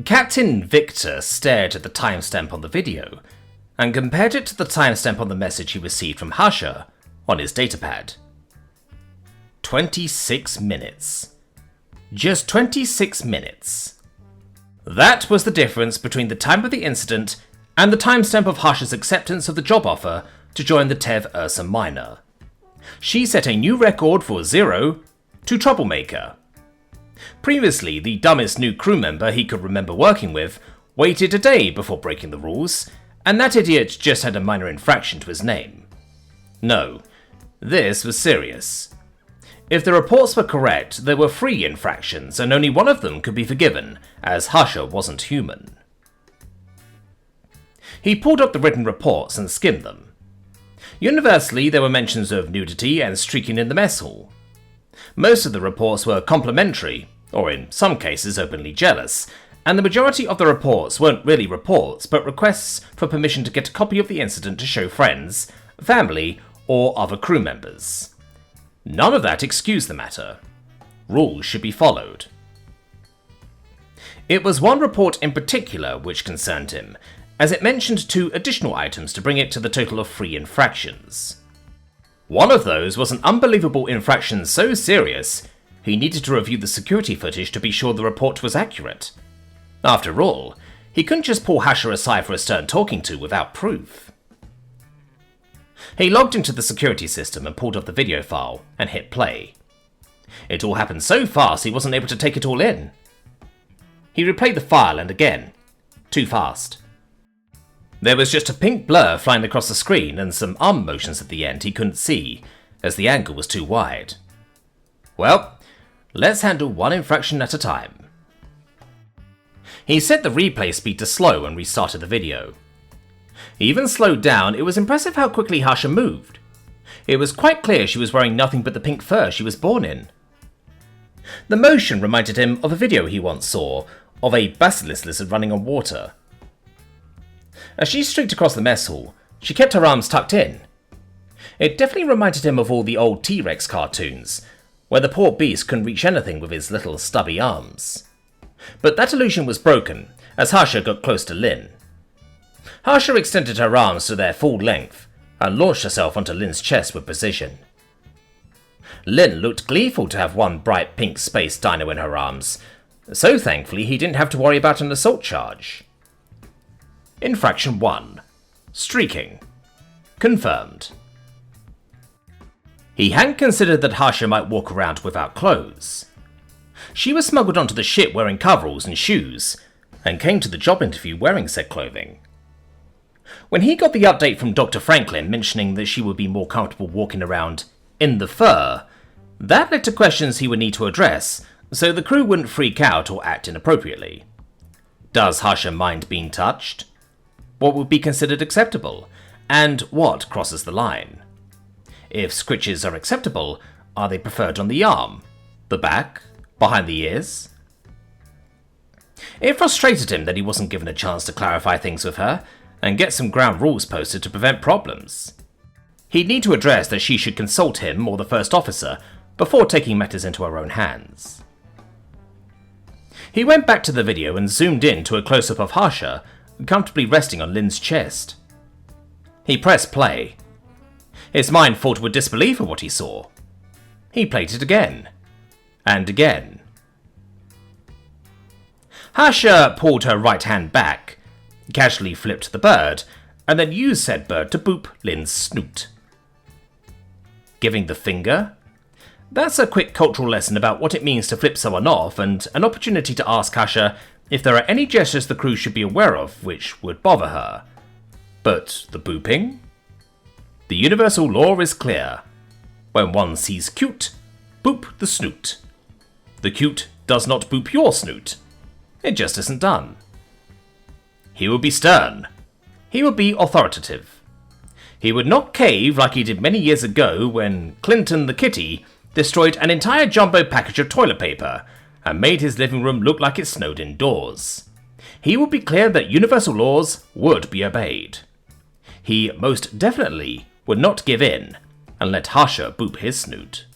Captain Victor stared at the timestamp on the video and compared it to the timestamp on the message he received from Harsha on his datapad. 26 minutes. Just 26 minutes. That was the difference between the time of the incident and the timestamp of Harsha's acceptance of the job offer to join the TEV Ursa Minor. She set a new record for 0 to Troublemaker. Previously, the dumbest new crew member he could remember working with waited a day before breaking the rules, and that idiot just had a minor infraction to his name. No, this was serious. If the reports were correct, there were 3 infractions, and only one of them could be forgiven, as Harsha wasn't human. He pulled up the written reports and skimmed them. Universally, there were mentions of nudity and streaking in the mess hall. Most of the reports were complimentary, or in some cases openly jealous, and the majority of the reports weren't really reports, but requests for permission to get a copy of the incident to show friends, family, or other crew members. None of that excused the matter. Rules should be followed. It was one report in particular which concerned him, as it mentioned 2 additional items to bring it to the total of 3 infractions. One of those was an unbelievable infraction so serious, he needed to review the security footage to be sure the report was accurate. After all, he couldn't just pull Harsha aside for a stern talking to without proof. He logged into the security system and pulled up the video file and hit play. It all happened so fast he wasn't able to take it all in. He replayed the file and again. Too fast. There was just a pink blur flying across the screen and some arm motions at the end he couldn't see, as the angle was too wide. Well, let's handle one infraction at a time. He set the replay speed to slow and restarted the video. Even slowed down, it was impressive how quickly Harsha moved. It was quite clear she was wearing nothing but the pink fur she was born in. The motion reminded him of a video he once saw, of a basilisk lizard running on water. As she streaked across the mess hall, she kept her arms tucked in. It definitely reminded him of all the old T-Rex cartoons, where the poor beast couldn't reach anything with his little stubby arms. But that illusion was broken, as Harsha got close to Lin. Harsha extended her arms to their full length, and launched herself onto Lin's chest with precision. Lin looked gleeful to have one bright pink space dino in her arms, so thankfully he didn't have to worry about an assault charge. Infraction 1. Streaking. Confirmed. He hadn't considered that Harsha might walk around without clothes. She was smuggled onto the ship wearing coveralls and shoes, and came to the job interview wearing said clothing. When he got the update from Dr. Franklin mentioning that she would be more comfortable walking around in the fur, that led to questions he would need to address, so the crew wouldn't freak out or act inappropriately. Does Harsha mind being touched? What would be considered acceptable? And what crosses the line? If scritches are acceptable, are they preferred on the arm, the back, behind the ears? It frustrated him that he wasn't given a chance to clarify things with her, and get some ground rules posted to prevent problems. He'd need to address that she should consult him or the first officer before taking matters into her own hands. He went back to the video and zoomed in to a close-up of Harsha, comfortably resting on Lin's chest. He pressed play. His mind filled with disbelief at what he saw. He played it again. And again. Harsha pulled her right hand back, casually flipped the bird, and then used said bird to boop Lin's snoot. Giving the finger? That's a quick cultural lesson about what it means to flip someone off, and an opportunity to ask Harsha if there are any gestures the crew should be aware of which would bother her. But the booping? The universal law is clear. When one sees cute, boop the snoot. The cute does not boop your snoot. It just isn't done. He would be stern. He would be authoritative. He would not cave like he did many years ago when Clinton the kitty destroyed an entire jumbo package of toilet paper and made his living room look like it snowed indoors. He would be clear that universal laws would be obeyed. He most definitely would not give in and let Harsha boop his snoot.